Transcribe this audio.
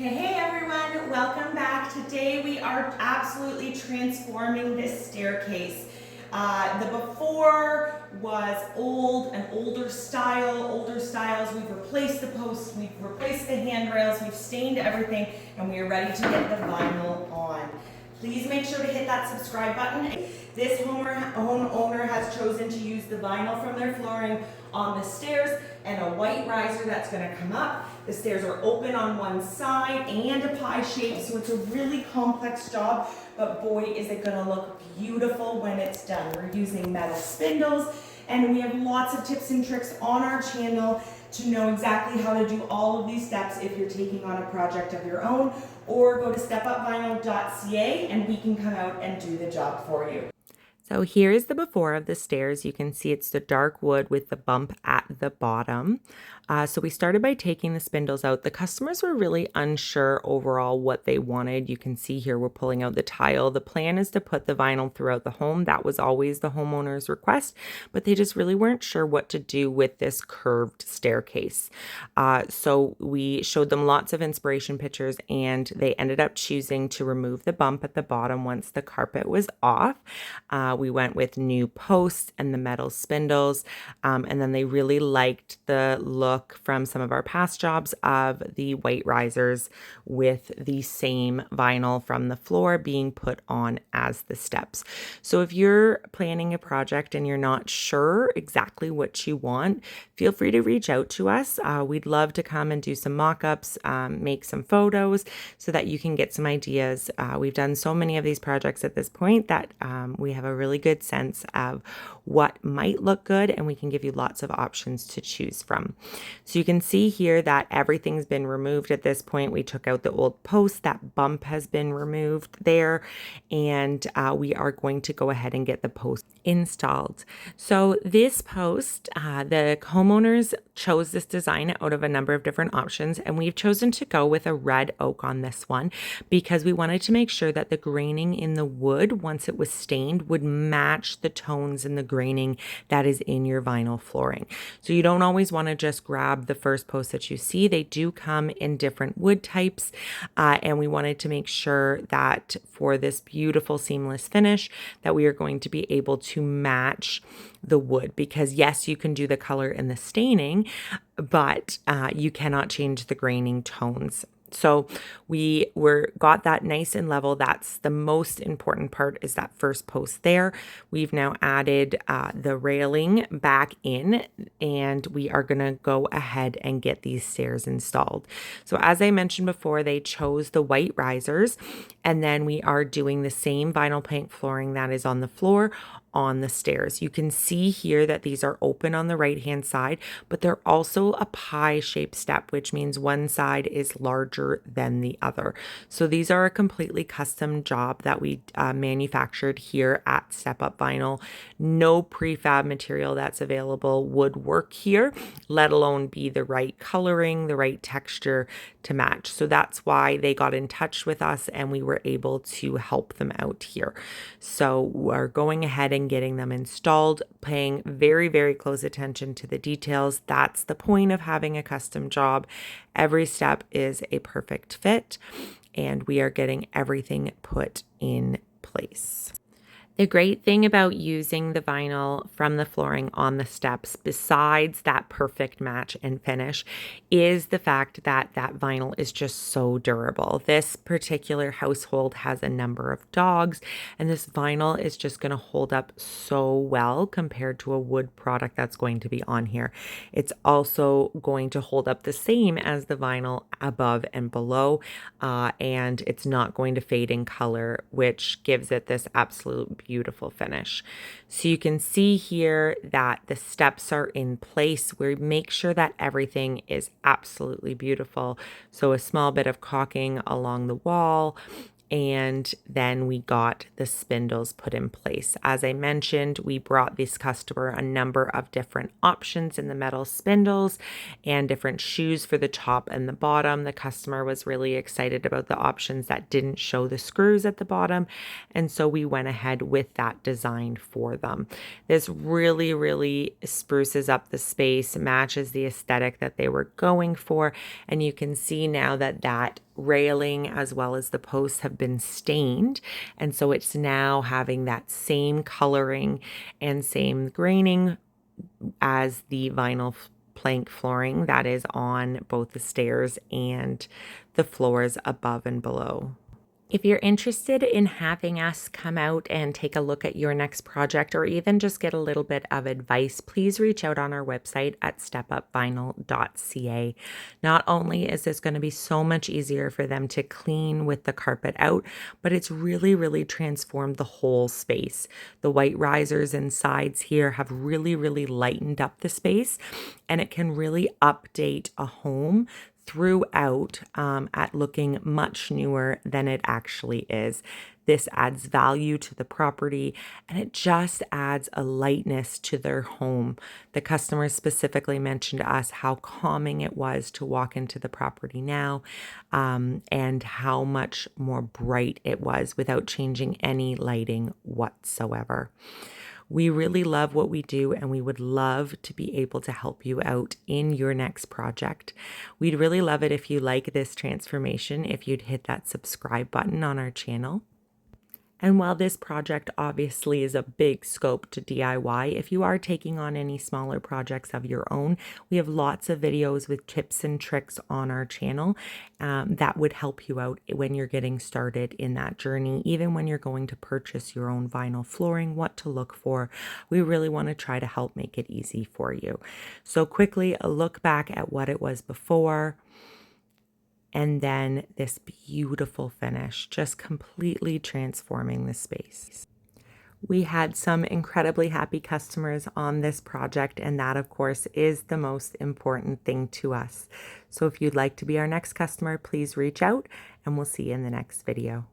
Hey everyone, welcome back. Today we are absolutely transforming this staircase. The before was older older styles. We've replaced the posts, we've replaced the handrails, we've stained everything, and we are ready to get the vinyl on. Please make sure to hit that subscribe button. This homeowner has chosen to use the vinyl from their flooring on the stairs and a white riser that's going to come up. The stairs are open on one side and a pie shape, so it's a really complex job, but boy is it going to look beautiful when it's done. We're using metal spindles, and we have lots of tips and tricks on our channel to know exactly how to do all of these steps if you're taking on a project of your own, or go to stepupvinyl.ca and we can come out and do the job for you. So here is the before of the stairs. You can see it's the dark wood with the bump at the bottom. So we started by taking the spindles out. The customers were really unsure overall what they wanted. You can see here we're pulling out the tile. The plan is to put the vinyl throughout the home. That was always the homeowner's request, but they just really weren't sure what to do with this curved staircase. So we showed them lots of inspiration pictures, and they ended up choosing to remove the bump at the bottom once the carpet was off. We went with new posts and the metal spindles, and then they really liked the look from some of our past jobs of the white risers with the same vinyl from the floor being put on as the steps. So if you're planning a project and you're not sure exactly what you want, feel free to reach out to us. We'd love to come and do some mock-ups, make some photos so that you can get some ideas. We've done so many of these projects at this point that we have a really good sense of what might look good, and we can give you lots of options to choose from. So you can see here that everything's been removed at this point. We took out the old post, that bump has been removed there, and we are going to go ahead and get the post installed. So this post, the homeowners chose this design out of a number of different options, and we've chosen to go with a red oak on this one because we wanted to make sure that the graining in the wood, once it was stained, would match the tones in the graining that is in your vinyl flooring. So you don't always want to just grab the first post that you see. They do come in different wood types, and we wanted to make sure that for this beautiful seamless finish that we are going to be able to match the wood, because yes, you can do the color in the staining, but you cannot change the graining tones. So we got that nice and level. That's the most important part, is that first post there. We've now added the railing back in, and we are going to go ahead and get these stairs installed. So as I mentioned before, they chose the white risers, and then we are doing the same vinyl plank flooring that is on the floor on the stairs. You can see here that these are open on the right hand side, but they're also a pie shaped step, which means one side is larger than the other. So these are a completely custom job that we manufactured here at Step Up Vinyl. No prefab material that's available would work here, let alone be the right coloring, the right texture to match. So that's why they got in touch with us and we were able to help them out here. So we're going ahead and getting them installed, paying very, very close attention to the details. That's the point of having a custom job. Every step is a perfect fit, and we are getting everything put in place. The great thing about using the vinyl from the flooring on the steps, besides that perfect match and finish, is the fact that that vinyl is just so durable. This particular household has a number of dogs, and this vinyl is just going to hold up so well compared to a wood product that's going to be on here. It's also going to hold up the same as the vinyl above and below, and it's not going to fade in color, which gives it this absolute beautiful finish. So you can see here that the steps are in place. We make sure that everything is absolutely beautiful. So a small bit of caulking along the wall, and then we got the spindles put in place. As I mentioned, we brought this customer a number of different options in the metal spindles and different shoes for the top and the bottom. The customer was really excited about the options that didn't show the screws at the bottom, and so we went ahead with that design for them. This really, really spruces up the space, matches the aesthetic that they were going for, and you can see now that that railing as well as the posts have been stained, and so it's now having that same coloring and same graining as the vinyl plank flooring that is on both the stairs and the floors above and below. If you're interested in having us come out and take a look at your next project, or even just get a little bit of advice, please reach out on our website at stepupvinyl.ca. Not only is this going to be so much easier for them to clean with the carpet out, but it's really transformed the whole space. The white risers and sides here have really lightened up the space, and it can really update a home throughout at looking much newer than it actually is. This adds value to the property, and it just adds a lightness to their home. The customers specifically mentioned to us how calming it was to walk into the property now, and how much more bright it was without changing any lighting whatsoever. We really love what we do, and we would love to be able to help you out in your next project. We'd really love it if you like this transformation, if you'd hit that subscribe button on our channel. And while this project obviously is a big scope to DIY, if you are taking on any smaller projects of your own, we have lots of videos with tips and tricks on our channel that would help you out when you're getting started in that journey, even when you're going to purchase your own vinyl flooring, what to look for. We really want to try to help make it easy for you. So quickly, a look back at what it was before, and then this beautiful finish, just completely transforming the space. We had some incredibly happy customers on this project, and that, of course, is the most important thing to us. So if you'd like to be our next customer, please reach out, and we'll see you in the next video.